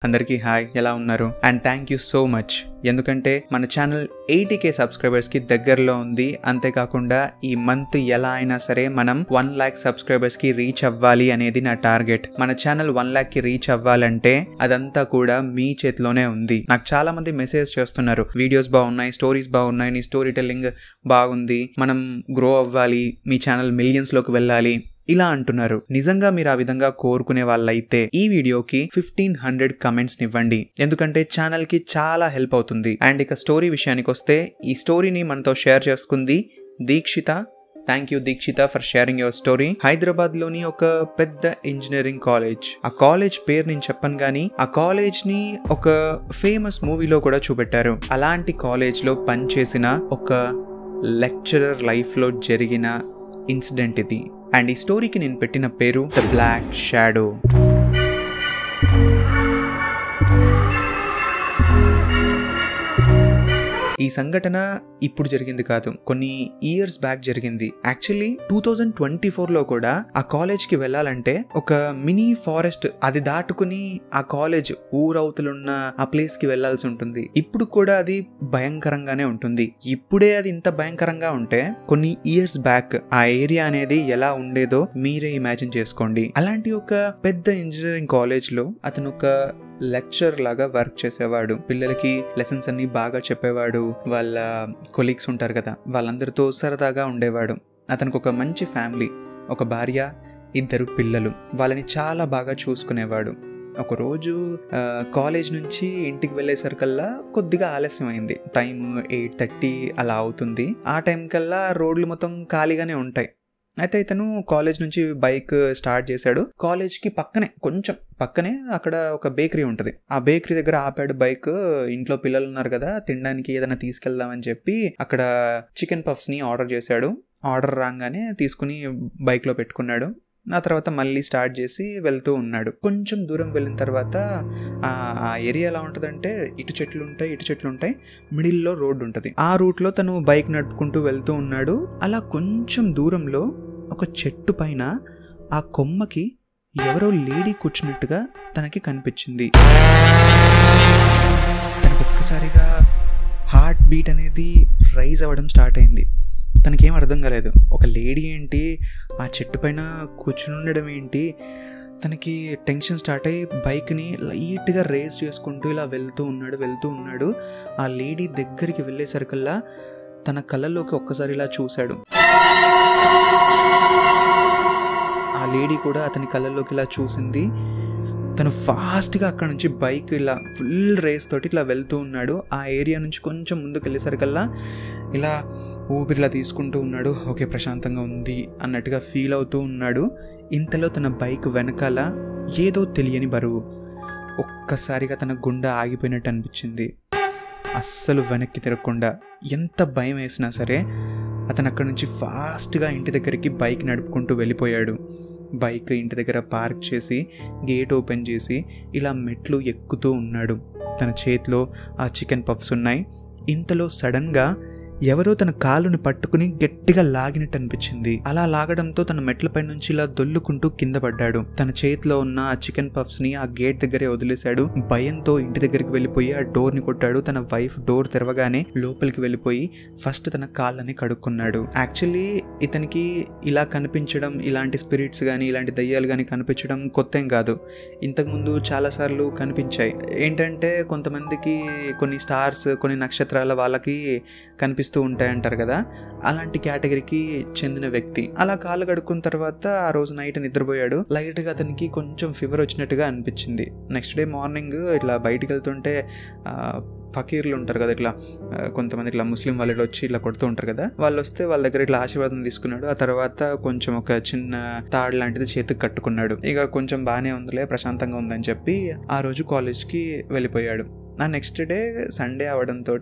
అందరికీ హాయ్, ఎలా ఉన్నారు? And thank you so much. ఎందుకంటే మన ఛానల్ 80K సబ్స్క్రైబర్స్కి దగ్గరలో ఉంది. అంతేకాకుండా ఈ మంత్ ఎలా అయినా సరే మనం 1 lakh సబ్స్క్రైబర్స్కి రీచ్ అవ్వాలి అనేది నా టార్గెట్. మన ఛానల్ 1 lakh రీచ్ అవ్వాలంటే అదంతా కూడా మీ చేతిలోనే ఉంది. నాకు చాలా మంది మెసేజ్ చేస్తున్నారు, వీడియోస్ బాగున్నాయి, స్టోరీస్ బాగున్నాయి, నీ స్టోరీ టెల్లింగ్ బాగుంది, మనం గ్రో అవ్వాలి, మీ ఛానల్ మిలియన్స్లోకి వెళ్ళాలి ఇలా అంటున్నారు. నిజంగా మీరు ఆ విధంగా కోరుకునే వాళ్ళైతే ఈ వీడియోకి 1500 కమెంట్స్ ఇవ్వండి. ఎందుకంటే ఛానల్ కి చాలా హెల్ప్ అవుతుంది. అండ్ ఇక స్టోరీ విషయానికి వస్తే, ఈ స్టోరీని మనతో షేర్ చేసుకుంది Dikshita. Thank you Dikshita for sharing your story. Hyderabad లోని ఒక పెద్ద ఇంజనీరింగ్ కాలేజ్, ఆ కాలేజ్ పేరు నేను చెప్పను కానీ ఆ కాలేజ్ ని ఒక ఫేమస్ మూవీలో కూడా చూపెట్టారు. అలాంటి కాలేజ్ లో పనిచేసిన ఒక లెక్చరర్ లైఫ్ లో జరిగిన ఇన్సిడెంట్ ఇది. అండ్ ఈ స్టోరీకి నేను పెట్టిన పేరు ద బ్లాక్ షాడో. ఈ సంఘటన ఇప్పుడు జరిగింది కాదు, కొన్ని ఇయర్స్ బ్యాక్ జరిగింది. యాక్చువల్లీ 2024లో కూడా ఆ కాలేజ్ కి వెళ్ళాలంటే ఒక మినీ ఫారెస్ట్ అది దాటుకుని ఆ కాలేజ్ ఊరవుతులున్న ఆ ప్లేస్ కి వెళ్లాల్సి ఉంటుంది. ఇప్పుడు కూడా అది భయంకరంగానే ఉంటుంది. ఇప్పుడే అది ఇంత భయంకరంగా ఉంటే కొన్ని ఇయర్స్ బ్యాక్ ఆ ఏరియా అనేది ఎలా ఉండేదో మీరే ఇమాజిన్ చేసుకోండి. అలాంటి ఒక పెద్ద ఇంజనీరింగ్ కాలేజ్ లో అతను ఒక లెక్చర్ లాగా వర్క్ చేసేవాడు. పిల్లలకి లెసన్స్ అన్ని బాగా చెప్పేవాడు. వాళ్ళ కొలీగ్స్ ఉంటారు కదా, వాళ్ళందరితో సరదాగా ఉండేవాడు. అతనికి ఒక మంచి ఫ్యామిలీ, ఒక భార్య, 2 పిల్లలు. వాళ్ళని చాలా బాగా చూసుకునేవాడు. ఒకరోజు కాలేజ్ నుంచి ఇంటికి వెళ్ళేసరికల్లా కొద్దిగా ఆలస్యం అయింది. టైం 8:30 అలా అవుతుంది. ఆ టైం కల్లా రోడ్లు మొత్తం ఖాళీగానే ఉంటాయి. అయితే ఇతను కాలేజ్ నుంచి బైక్ స్టార్ట్ చేశాడు. కాలేజ్కి కొంచెం పక్కనే అక్కడ ఒక బేకరీ ఉంటుంది. ఆ బేకరీ దగ్గర ఆపాడు బైక్. ఇంట్లో పిల్లలు ఉన్నారు కదా, తినడానికి ఏదైనా తీసుకెళ్దామని చెప్పి అక్కడ చికెన్ పఫ్స్ని ఆర్డర్ చేశాడు. ఆర్డర్ రాగానే తీసుకుని బైక్లో పెట్టుకున్నాడు. ఆ తర్వాత మళ్ళీ స్టార్ట్ చేసి వెళ్తూ ఉన్నాడు. కొంచెం దూరం వెళ్ళిన తర్వాత ఆ ఏరియా ఎలా ఉంటుందంటే ఇటు చెట్లు ఉంటాయి, మిడిల్లో రోడ్డు ఉంటుంది. ఆ రూట్లో తను బైక్ నడుపుకుంటూ వెళ్తూ ఉన్నాడు. అలా కొంచెం దూరంలో ఒక చెట్టు పైన ఆ కొమ్మకి ఎవరో లేడీ కూర్చున్నట్టుగా తనకి కనిపించింది. తనకు ఒక్కసారిగా హార్ట్ బీట్ అనేది రైజ్ అవ్వడం స్టార్ట్ అయింది. తనకేం అర్థం కాలేదు, ఒక లేడీ ఏంటి, ఆ చెట్టు పైన కూర్చుని ఉండడం ఏంటి. తనకి టెన్షన్ స్టార్ట్ అయ్యి బైక్ని లైట్గా రేస్ చేసుకుంటూ ఇలా వెళ్తూ ఉన్నాడు. ఆ లేడీ దగ్గరికి వెళ్ళేసరికల్లా తన కళ్ళల్లోకి ఒక్కసారి ఇలా చూశాడు. ఆ లేడీ కూడా అతని కళ్ళల్లోకి ఇలా చూసింది. తను ఫాస్ట్గా అక్కడ నుంచి బైక్ ఇలా ఫుల్ రేస్ తోటి ఇట్లా వెళ్తూ ఉన్నాడు. ఆ ఏరియా నుంచి కొంచెం ముందుకు వెళ్ళేసరికల్లా ఇలా ఊపిరిలా తీసుకుంటూ ఉన్నాడు. ఓకే, ప్రశాంతంగా ఉంది అన్నట్టుగా ఫీల్ అవుతూ ఉన్నాడు. ఇంతలో తన బైక్ వెనకాల ఏదో తెలియని బరువు. ఒక్కసారిగా తన గుండె ఆగిపోయినట్టు అనిపించింది. అస్సలు వెనక్కి తిరగకుండా ఎంత భయం వేసినా సరే అతను అక్కడ నుంచి ఫాస్ట్గా ఇంటి దగ్గరికి బైక్ నడుపుకుంటూ వెళ్ళిపోయాడు. బైక్ ఇంటి దగ్గర పార్క్ చేసి గేట్ ఓపెన్ చేసి ఇలా మెట్లు ఎక్కుతూ ఉన్నాడు. తన చేతిలో ఆ చికెన్ పఫ్స్ ఉన్నాయి. ఇంతలో సడన్గా ఎవరో తన కాలుని పట్టుకుని గట్టిగా లాగినట్టు అనిపించింది. అలా లాగడంతో తన మెట్లపై నుంచి ఇలా దొల్లుకుంటూ కింద పడ్డాడు. తన చేతిలో ఉన్న ఆ చికెన్ పఫ్స్ ని ఆ గేట్ దగ్గరే వదిలేశాడు. భయంతో ఇంటి దగ్గరికి వెళ్ళిపోయి ఆ డోర్ ని కొట్టాడు. తన వైఫ్ డోర్ తెరవగానే లోపలికి వెళ్ళిపోయి ఫస్ట్ తన కాళ్ళని కడుక్కున్నాడు. యాక్చువల్లీ ఇతనికి ఇలా కనిపించడం, ఇలాంటి స్పిరిట్స్ కానీ ఇలాంటి దయ్యాలు కానీ కనిపించడం కొత్త ఏం కాదు. ఇంతకుముందు చాలాసార్లు కనిపించాయి. ఏంటంటే కొంతమందికి కొన్ని స్టార్స్, కొన్ని నక్షత్రాల వాళ్ళకి కనిపిస్తూ ఉంటాయంటారు కదా, అలాంటి కేటగిరీకి చెందిన వ్యక్తి. అలా కాళ్ళు కడుక్కున్న తర్వాత ఆ రోజు నైట్ నిద్రపోయాడు. లైట్గా అతనికి కొంచెం ఫీవర్ వచ్చినట్టుగా అనిపించింది. నెక్స్ట్ డే మార్నింగ్ ఇట్లా బయటికి వెళ్తుంటే ఫకీర్లు ఉంటారు కదా, ఇట్లా కొంతమంది ఇట్లా ముస్లిం వాళ్ళు వచ్చి ఇట్లా కొడుతూ ఉంటారు కదా, వాళ్ళు వస్తే వాళ్ళ దగ్గర ఇట్లా ఆశీర్వాదం తీసుకున్నాడు. ఆ తర్వాత కొంచెం ఒక చిన్న తాడు లాంటిది చేతికి కట్టుకున్నాడు. ఇక కొంచెం బాగానే ఉందిలే, ప్రశాంతంగా ఉందని చెప్పి ఆ రోజు కాలేజ్కి వెళ్ళిపోయాడు. ఆ నెక్స్ట్ డే సండే అవడంతో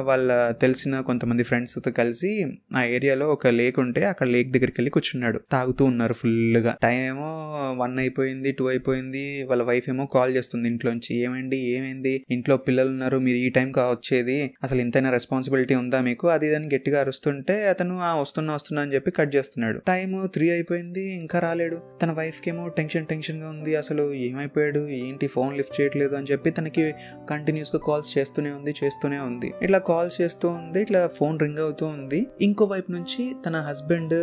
వాళ్ళ తెలిసిన కొంతమంది ఫ్రెండ్స్తో కలిసి ఆ ఏరియాలో ఒక లేక్ ఉంటే అక్కడ లేక్ దగ్గరికి వెళ్ళి కూర్చున్నాడు. తాగుతూ ఉన్నారు ఫుల్గా. టైం ఏమో 1 అయిపోయింది, 2 అయిపోయింది. వాళ్ళ వైఫ్ ఏమో కాల్ చేస్తుంది ఇంట్లోంచి, ఏమైంది ఇంట్లో పిల్లలు ఉన్నారు, మీరు ఈ టైంకి వచ్చేది, అసలు ఇంతైనా రెస్పాన్సిబిలిటీ ఉందా మీకు, అది ఇదని గట్టిగా అరుస్తుంటే అతను వస్తున్నా అని చెప్పి కట్ చేస్తున్నాడు. టైం 3 అయిపోయింది, ఇంకా రాలేడు. తన వైఫ్కి ఏమో టెన్షన్ గా ఉంది, అసలు ఏమైపోయాడు ఏంటి, ఫోన్ లిఫ్ట్ చేయట్లేదు అని చెప్పి తనకి కంటిన్యూస్ గా కాల్స్ చేస్తూనే ఉంది. ఇట్లా కాల్స్ చేస్తూ ఉంది, ఇట్లా ఫోన్ రింగ్ అవుతూ ఉంది. ఇంకో వైపు నుంచి తన హస్బెండ్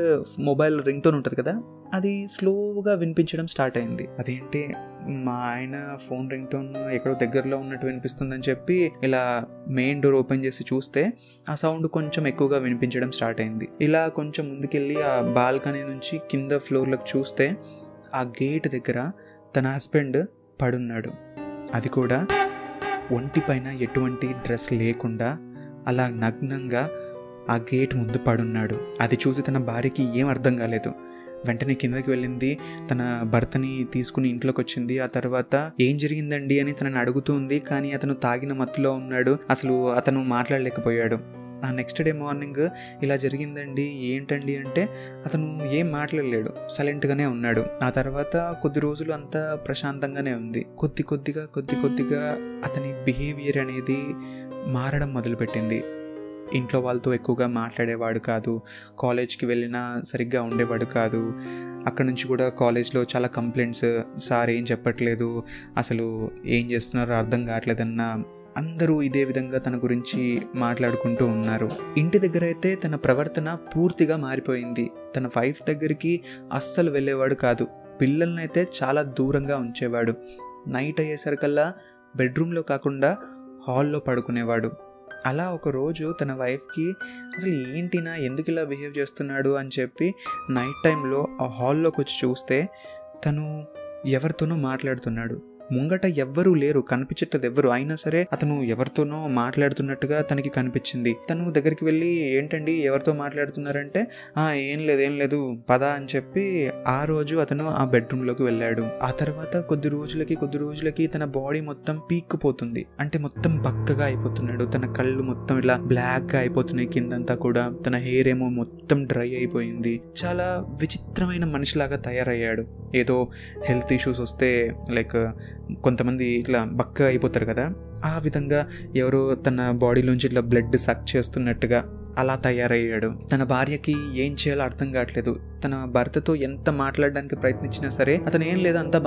మొబైల్ రింగ్ టోన్ ఉంటుంది కదా, అది స్లోగా వినిపించడం స్టార్ట్ అయింది. అదేంటి మా ఆయన ఫోన్ రింగ్ టోన్ ఎక్కడో దగ్గరలో ఉన్నట్టు వినిపిస్తుందని చెప్పి ఇలా మెయిన్ డోర్ ఓపెన్ చేసి చూస్తే ఆ సౌండ్ కొంచెం ఎక్కువగా వినిపించడం స్టార్ట్ అయింది. ఇలా కొంచెం ముందుకెళ్ళి ఆ బాల్కనీ నుంచి కింద ఫ్లోర్లకు చూస్తే ఆ గేట్ దగ్గర తన హస్బెండ్ పడున్నాడు. అది కూడా ఒంటి పైన ఎటువంటి డ్రెస్ లేకుండా అలా నగ్నంగా ఆ గేట్ ముందు పడున్నాడు. అది చూసి తన భార్యకి ఏం అర్థం కాలేదు. వెంటనే కిందకి వెళ్ళింది, తన భర్తని తీసుకుని ఇంట్లోకి వచ్చింది. ఆ తర్వాత ఏం జరిగిందండి అని తనని అడుగుతుంది. కానీ అతను తాగిన మత్తులో ఉన్నాడు, అసలు అతను మాట్లాడలేకపోయాడు. ఆ నెక్స్ట్ డే మార్నింగ్ ఇలా జరిగిందండి ఏంటండి అంటే అతను ఏం మాట్లాడలేడు, సైలెంట్గానే ఉన్నాడు. ఆ తర్వాత కొద్ది రోజులు అంతా ప్రశాంతంగానే ఉంది. కొద్ది కొద్దిగా అతని బిహేవియర్ అనేది మారడం మొదలుపెట్టింది. ఇంట్లో వాళ్ళతో ఎక్కువగా మాట్లాడేవాడు కాదు, కాలేజ్కి వెళ్ళినా సరిగ్గా ఉండేవాడు కాదు. అక్కడ నుంచి కూడా కాలేజ్లో చాలా కంప్లైంట్స్, సార్ ఏం చెప్పట్లేదు, అసలు ఏం చేస్తున్నారో అర్థం కావట్లేదన్న అందరూ ఇదే విధంగా తన గురించి మాట్లాడుకుంటూ ఉన్నారు. ఇంటి దగ్గర అయితే తన ప్రవర్తన పూర్తిగా మారిపోయింది. తన వైఫ్ దగ్గరికి అస్సలు వెళ్ళేవాడు కాదు, పిల్లల్ని అయితే చాలా దూరంగా ఉంచేవాడు. నైట్ అయ్యేసరికల్లా బెడ్రూమ్లో కాకుండా హాల్లో పడుకునేవాడు. అలా ఒకరోజు తన వైఫ్కి అసలు ఏంటినా ఎందుకు ఇలా బిహేవ్ చేస్తున్నాడు అని చెప్పి నైట్ టైంలో ఆ హాల్లోకి వచ్చి చూస్తే తను ఎవరితోనో మాట్లాడుతున్నాడు. ముంగట ఎవ్వరూ లేరు, కనిపించట్లేదు ఎవ్వరు, అయినా సరే అతను ఎవరితోనో మాట్లాడుతున్నట్టుగా తనకి కనిపించింది. తను దగ్గరికి వెళ్ళి ఏంటండి ఎవరితో మాట్లాడుతున్నారంటే ఏం లేదు పద అని చెప్పి ఆ రోజు అతను ఆ బెడ్రూమ్లోకి వెళ్ళాడు. ఆ తర్వాత కొద్ది రోజులకి తన బాడీ మొత్తం పీక్కుపోతుంది, అంటే మొత్తం బక్కగా అయిపోతున్నాడు. తన కళ్ళు మొత్తం ఇలా బ్లాక్గా అయిపోతున్నాయి కిందంతా కూడా. తన హెయిర్ ఏమో మొత్తం డ్రై అయిపోయింది. చాలా విచిత్రమైన మనిషిలాగా తయారయ్యాడు. ఏదో హెల్త్ ఇష్యూస్ వస్తే లైక్ కొంతమంది ఇట్లా బక్కగా అయిపోతారు కదా, ఆ విధంగా ఎవరో తన బాడీలోంచి ఇట్లా బ్లడ్ సక్ చేస్తున్నట్టుగా అలా తయారయ్యాడు. తన భార్యకి ఏం చేయాలో అర్థం కావట్లేదు. తన భర్తతో ఎంత మాట్లాడడానికి ప్రయత్నించినా సరే అతను ఏం లేదు, అంతా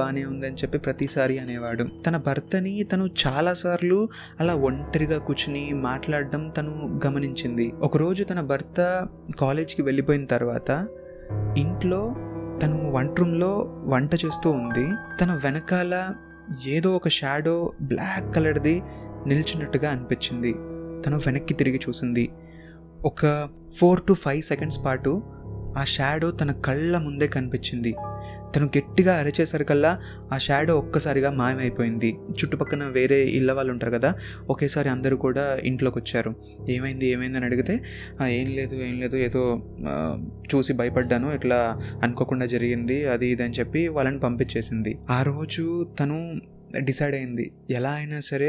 బాగానే ఉంది అని చెప్పి ప్రతిసారి అనేవాడు. తన భర్తని తను చాలాసార్లు అలా ఒంటరిగా కూర్చుని మాట్లాడడం తను గమనించింది. ఒకరోజు తన భర్త కాలేజ్కి వెళ్ళిపోయిన తర్వాత ఇంట్లో తను వంట రూమ్లో వంట చేస్తూ ఉంది. తన వెనకాల ఏదో ఒక షాడో బ్లాక్ కలర్ది నిల్చున్నట్టుగా అనిపించింది. తను వెనక్కి తిరిగి చూసింది. ఒక 4 to 5 seconds పాటు ఆ షాడో తన కళ్ళ ముందే కనిపించింది. తను గట్టిగా అరిచేసరికల్లా ఆ షాడో ఒక్కసారిగా మాయమైపోయింది. చుట్టుపక్కల వేరే ఇళ్ళ వాళ్ళు ఉంటారు కదా, ఒకేసారి అందరూ కూడా ఇంట్లోకి వచ్చారు. ఏమైంది అని అడిగితే ఏం లేదు ఏదో చూసి భయపడ్డాను, ఇట్లా అనుకోకుండా జరిగింది, అది ఇది అని చెప్పి వాళ్ళని పంపించేసింది. ఆ రోజు తను డిసైడ్ అయింది, ఎలా అయినా సరే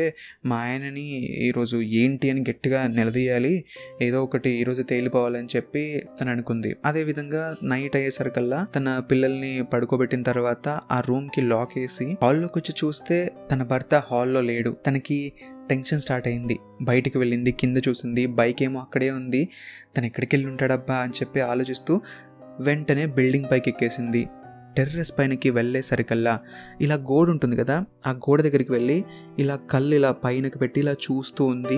మా ఆయనని ఈరోజు ఏంటి అని గట్టిగా నిలదీయాలి, ఏదో ఒకటి ఈరోజు తేలిపోవాలని చెప్పి తను అనుకుంది. అదేవిధంగా నైట్ అయ్యేసరికల్లా తన పిల్లల్ని పడుకోబెట్టిన తర్వాత ఆ రూమ్కి లాక్ వేసి హాల్లోకి వచ్చి చూస్తే తన భర్త హాల్లో లేడు. తనకి టెన్షన్ స్టార్ట్ అయింది. బయటికి వెళ్ళింది, కింద చూసింది, బైక్ ఏమో అక్కడే ఉంది. తను ఎక్కడికి వెళ్ళి ఉంటాడబ్బా అని చెప్పి ఆలోచిస్తూ వెంటనే బిల్డింగ్ పైకి ఎక్కేసింది. టెర్రస్ పైనకి వెళ్ళేసరికల్లా ఇలా గోడ ఉంటుంది కదా, ఆ గోడ దగ్గరికి వెళ్ళి ఇలా కళ్ళు ఇలా పైనకి పెట్టి ఇలా చూస్తూ ఉంది.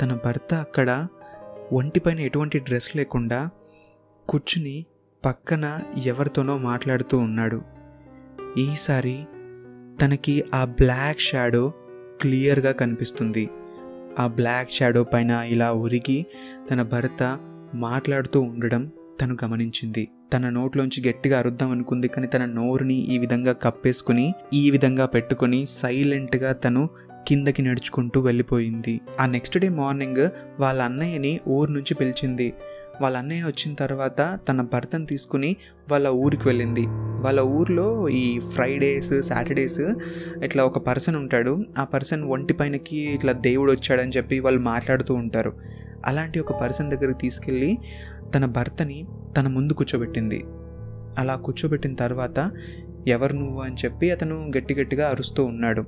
తన భర్త అక్కడ ఒంటిపైన ఎటువంటి డ్రెస్ లేకుండా కూర్చుని పక్కన ఎవరితోనో మాట్లాడుతూ ఉన్నాడు. ఈసారి తనకి ఆ బ్లాక్ షాడో క్లియర్గా కనిపిస్తుంది. ఆ బ్లాక్ షాడో పైన ఇలా ఉరిగి తన భర్త మాట్లాడుతూ ఉండడం తను గమనించింది. తన నోట్లోంచి గట్టిగా అరుద్దాం అనుకుంది, కానీ తన నోరుని ఈ విధంగా కప్పేసుకుని ఈ విధంగా పెట్టుకుని సైలెంట్గా తను కిందకి నడుచుకుంటూ వెళ్ళిపోయింది. ఆ నెక్స్ట్ డే మార్నింగ్ వాళ్ళ అన్నయ్యని ఊరు నుంచి పిలిచింది. వాళ్ళ అన్నయ్య వచ్చిన తర్వాత తన భర్తను తీసుకుని వాళ్ళ ఊరికి వెళ్ళింది. వాళ్ళ ఊర్లో ఈ ఫ్రైడేస్, సాటర్డేస్ ఇట్లా ఒక పర్సన్ ఉంటాడు. ఆ పర్సన్ ఒంటి పైనకి ఇట్లా దేవుడు వచ్చాడని చెప్పి వాళ్ళు మాట్లాడుతూ ఉంటారు. అలాంటి ఒక పర్సన్ దగ్గరికి తీసుకెళ్ళి తన భర్తని తన ముందు కూర్చోబెట్టింది. అలా కూర్చోబెట్టిన తర్వాత ఎవరు నువ్వు అని చెప్పి అతను గట్టిగా అరుస్తూ ఉన్నాడు.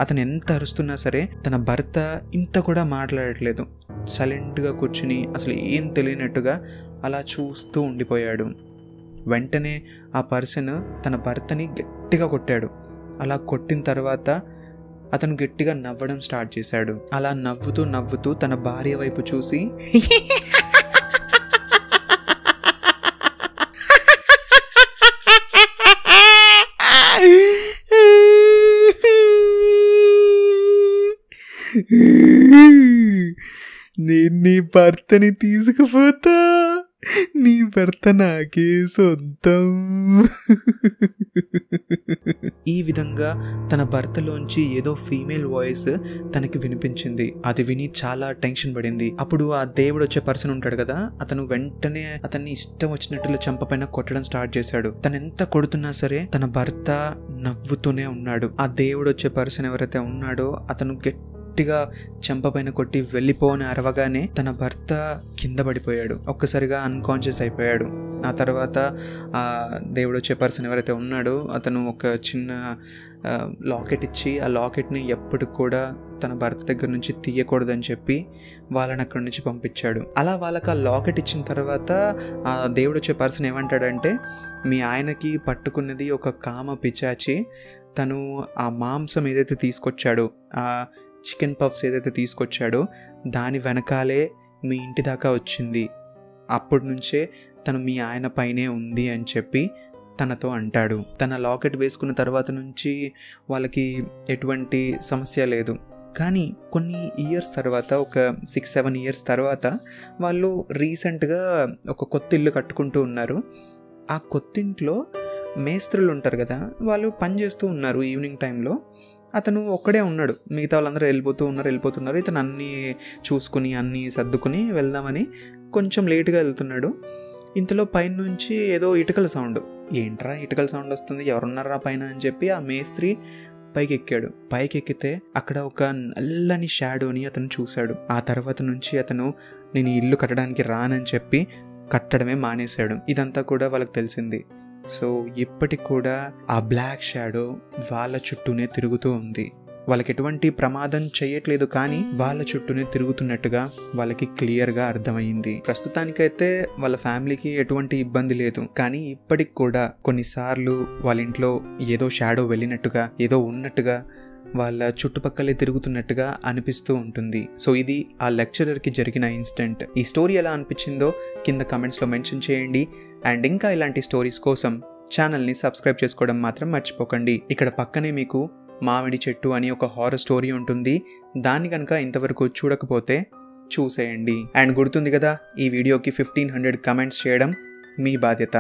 అతను ఎంత అరుస్తున్నా సరే తన భర్త ఇంత కూడా మాట్లాడట్లేదు. సైలెంట్గా కూర్చుని అసలు ఏం తెలియనట్టుగా అలా చూస్తూ ఉండిపోయాడు. వెంటనే ఆ పర్సన్ తన భర్తని గట్టిగా కొట్టాడు. అలా కొట్టిన తర్వాత అతను గట్టిగా నవ్వడం స్టార్ట్ చేశాడు. అలా నవ్వుతూ తన భార్య వైపు చూసి నేను నీ భర్తని తీసుకుపోతా, నీ భర్త నాకే సొంతం. ఈ విధంగా తన భర్తలోంచి ఏదో ఫీమేల్ వాయిస్ తనకి వినిపించింది. అది విని చాలా టెన్షన్ పడింది. అప్పుడు ఆ దేవుడు వచ్చే పర్సన్ ఉంటాడు కదా, అతను వెంటనే అతన్ని ఇష్టం వచ్చినట్లు చెంపపైన కొట్టడం స్టార్ట్ చేశాడు. తను ఎంత కొడుతున్నా సరే తన భర్త నవ్వుతూనే ఉన్నాడు. ఆ దేవుడు వచ్చే పర్సన్ ఎవరైతే ఉన్నాడో అతను గట్టిగా చెంపపైన కొట్టి వెళ్ళిపోని అరవగానే తన భర్త కింద పడిపోయాడు. ఒక్కసారిగా అన్కాన్షియస్ అయిపోయాడు. ఆ తర్వాత ఆ దేవుడు వచ్చే పర్సన్ ఎవరైతే ఉన్నాడో అతను ఒక చిన్న లాకెట్ ఇచ్చి ఆ లాకెట్ని ఎప్పటికి కూడా తన భర్త దగ్గర నుంచి తీయకూడదని చెప్పి వాళ్ళని అక్కడి నుంచి పంపించాడు. అలా వాళ్ళకి ఆ లాకెట్ ఇచ్చిన తర్వాత ఆ దేవుడు వచ్చే పర్సన్ ఏమంటాడంటే, మీ ఆయనకి పట్టుకున్నది ఒక కామ పిచాచి. తను ఆ మాంసం ఏదైతే తీసుకొచ్చాడో, ఆ చికెన్ పఫ్స్ ఏదైతే తీసుకొచ్చాడో దాని వెనకాలే మీ ఇంటి దాకా వచ్చింది. అప్పటి నుంచే తను మీ ఆయన పైనే ఉంది అని చెప్పి తనతో అంటాడు. తన లాకెట్ వేసుకున్న తర్వాత నుంచి వాళ్ళకి ఎటువంటి సమస్య లేదు. కానీ కొన్ని ఇయర్స్ తర్వాత, ఒక 6-7 ఇయర్స్ తర్వాత వాళ్ళు రీసెంట్గా ఒక కొత్త ఇల్లు కట్టుకుంటూ ఉన్నారు. ఆ కొత్త ఇంట్లో మేస్త్రులు ఉంటారు కదా, వాళ్ళు పని చేస్తూ ఉన్నారు ఈవినింగ్ టైంలో. అతను ఒక్కడే ఉన్నాడు. మిగతా వాళ్ళందరూ వెళ్ళిపోతున్నారు. ఇతను అన్నీ చూసుకుని అన్నీ సర్దుకుని వెళ్దామని కొంచెం లేటుగా వెళ్తున్నాడు. ఇంతలో పైన నుంచి ఏదో ఇటుకల సౌండ్. ఏంట్రా ఇటుకల సౌండ్ వస్తుంది, ఎవరున్నారా పైన అని చెప్పి ఆ మేస్త్రి పైకి ఎక్కాడు. పైకి ఎక్కితే అక్కడ ఒక నల్లని షాడోని అతను చూశాడు. ఆ తర్వాత నుంచి అతను నేను ఇల్లు కట్టడానికి రానని చెప్పి కట్టడమే మానేశాడు. ఇదంతా కూడా వాళ్ళకి తెలిసింది. సో ఇప్పటికి కూడా ఆ బ్లాక్ షాడో వాళ్ళ చుట్టూనే తిరుగుతూ ఉంది. వాళ్ళకి ఎటువంటి ప్రమాదం చేయట్లేదు, కానీ వాళ్ళ చుట్టూనే తిరుగుతున్నట్టుగా వాళ్ళకి క్లియర్గా అర్థమైంది. ప్రస్తుతానికైతే వాళ్ళ ఫ్యామిలీకి ఎటువంటి ఇబ్బంది లేదు, కానీ ఇప్పటికి కూడా కొన్నిసార్లు వాళ్ళ ఇంట్లో ఏదో షాడో వెళ్ళినట్టుగా, ఏదో ఉన్నట్టుగా, వాళ్ళ చుట్టుపక్కలే తిరుగుతున్నట్టుగా అనిపిస్తూ ఉంటుంది. సో ఇది ఆ లెక్చరర్కి జరిగిన ఇన్సిడెంట్. ఈ స్టోరీ ఎలా అనిపించిందో కింద కమెంట్స్లో మెన్షన్ చేయండి. అండ్ ఇంకా ఇలాంటి స్టోరీస్ కోసం ఛానల్ని సబ్స్క్రైబ్ చేసుకోవడం మాత్రం మర్చిపోకండి. ఇక్కడ పక్కనే మీకు మామిడి చెట్టు అని ఒక హారర్ స్టోరీ ఉంటుంది. దాన్ని కనుక ఇంతవరకు చూడకపోతే చూసేయండి. అండ్ గుర్తుంది కదా, ఈ వీడియోకి 1500 కమెంట్స్ చేయడం మీ బాధ్యత.